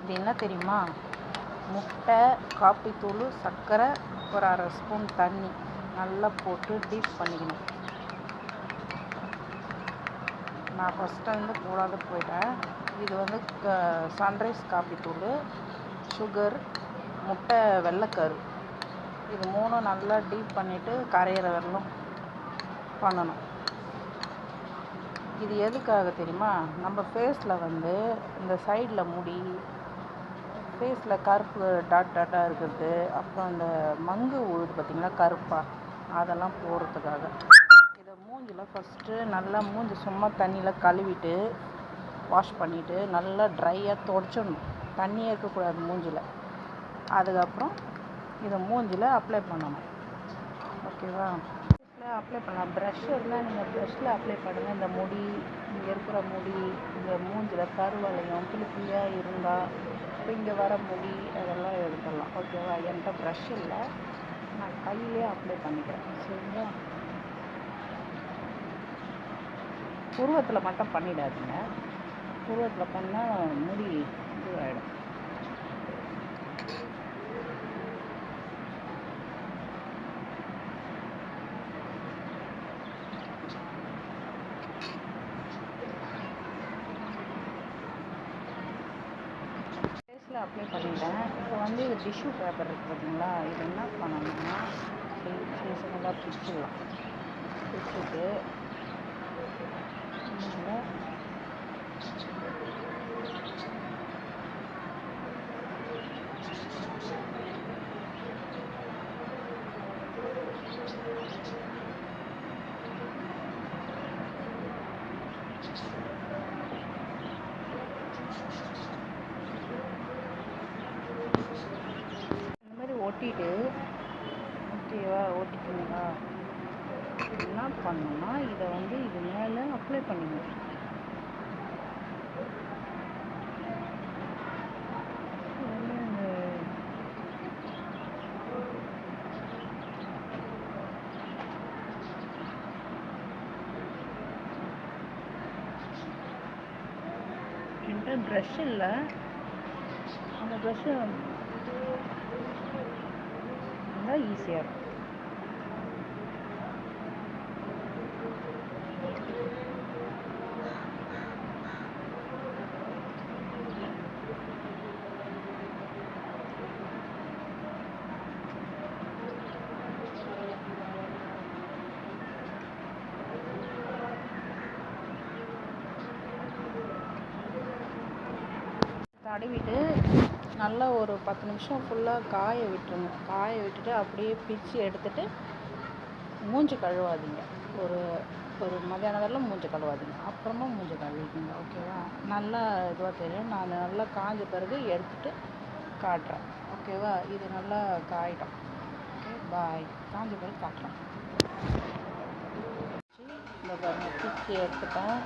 இது என்ன தெரியுமா? முட்டை, காப்பி தூள், சர்க்கரை, ஒரு 1/2 ஸ்பூன் தண்ணி நல்லா போட்டு டீப் பண்ணிக்கணும். நான் ஃபஸ்ட்டு வந்து போடாத போயிட்டேன். இது வந்து சன்ரைஸ் காப்பி தூள், சுகர், முட்டை வெள்ளைக்கரு, இது 3 நல்லா டீப் பண்ணிவிட்டு கரையிற வரலும் பண்ணணும். இது எதுக்காக தெரியுமா? நம்ம ஃபேஸில் வந்து இந்த சைடில் முடி, ஃபேஸில் கருப்பு டாட்டாக இருக்கிறது, அப்புறம் இந்த மங்கு உழுது பார்த்திங்களா கருப்பாக, அதெல்லாம் போகிறதுக்காக. இதை மூஞ்சில் ஃபஸ்ட்டு நல்லா மூஞ்சி சும்மா தண்ணியில் கழுவிட்டு வாஷ் பண்ணிவிட்டு நல்லா ட்ரையாக துடைச்சிடணும். தண்ணியே இருக்கக்கூடாது மூஞ்சில். அதுக்கப்புறம் இதை மூஞ்சில் அப்ளை பண்ணணும். ஓகேவா? அப்ளை பண்ணலாம். ப்ரஷ் இருந்தால் நீங்கள் ப்ரஷ்ஷில் அப்ளை பண்ணுங்கள். இந்த முடி, இங்கே இருக்கிற முடி, இந்த மூஞ்சில் கருவளையம் புள்ளி புள்ளியாக இருந்தால், இப்போ இங்கே வர முடி அதெல்லாம் எடுத்துடலாம். ஓகேவா? என்கிட்ட ப்ரஷ் இல்லை, நான் கையிலே அப்ளை பண்ணிக்கிறேன். சரிங்களா? புருவத்தில் மட்டும் பண்ணிடாதீங்க. புருவத்தில் பண்ணால் முடி இதுவாகிடும். அப்ளை பண்ணிட்டேன். இப்போ வந்து இது டிஷ்யூ பேப்பர் இருக்குது பார்த்தீங்களா? இது என்ன பண்ணணும்னா இப்படி சின்ன சின்னதாக பிரிச்சுக்கலாம். பிரிச்சுட்டு ஒட்டிட்டு, ஓகேவா? ஒட்டிக்கிங்களா? என்ன பண்ணணும்னா இதை வந்து இது மேலே அப்ளை பண்ணிக்கணும். என்கிட்ட ப்ரஷ் இல்லை, அந்த ப்ரஷ்ஷை இருந்தால் ஈஸியாக இருக்கும். தடவிட்டு நல்லா ஒரு 10 நிமிஷம் ஃபுல்லாக காய விட்டுருங்க. காய விட்டுட்டு அப்படியே பிச்சு எடுத்துகிட்டு மூஞ்சி கழுவாதீங்க. ஒரு ஒரு மதியானம் வரலாம் மூஞ்சி கழுவாதீங்க. அப்புறமா மூஞ்சி கழுவிக்குங்க. ஓகேவா? நல்லா இதுவாக தெரியும். நான் நல்லா காய்ஞ்ச பிறகு எடுத்துகிட்டு காட்டுறேன். ஓகேவா? இது நல்லா காயிடும். ஓகே, பாய். காய்ஞ்ச பிறகு காட்டுறேன். இந்த பாருங்க, பிச்சு எடுத்துட்டேன்.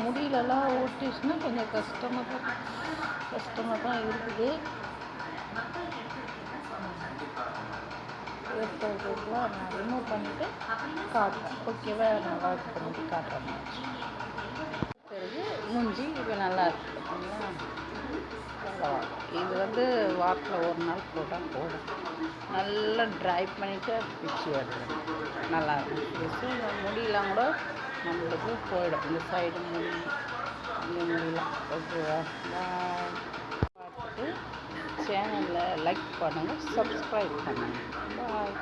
முடியலலாம் ஓட்டிச்சுன்னா கொஞ்சம் கஷ்டமாக தான் இருக்குது. எடுத்துலாம் நான் ரிமூவ் பண்ணிவிட்டு காட்டுறேன். ஓகேவா? நல்லா பண்ணிட்டு காட்டுறேன். பிறகு மூஞ்சி இப்போ நல்லா இருக்குது பார்த்தீங்களா? இது வந்து வாரத்தில் ஒரு நாள் போட்டால் போதும். நல்லா ட்ரை பண்ணிவிட்டு பிச்சு எடுத்துடும். நல்லாயிருக்கும். இந்த முடியெலாம் கூட நம்மளுக்கு போயிடும். இந்த சைடு முடி, இந்த முடியெலாம். ஓகேவா? பார்த்துட்டு சேனலில் லைக் பண்ணுங்கள், சப்ஸ்கிரைப் பண்ணுங்கள். பாய்.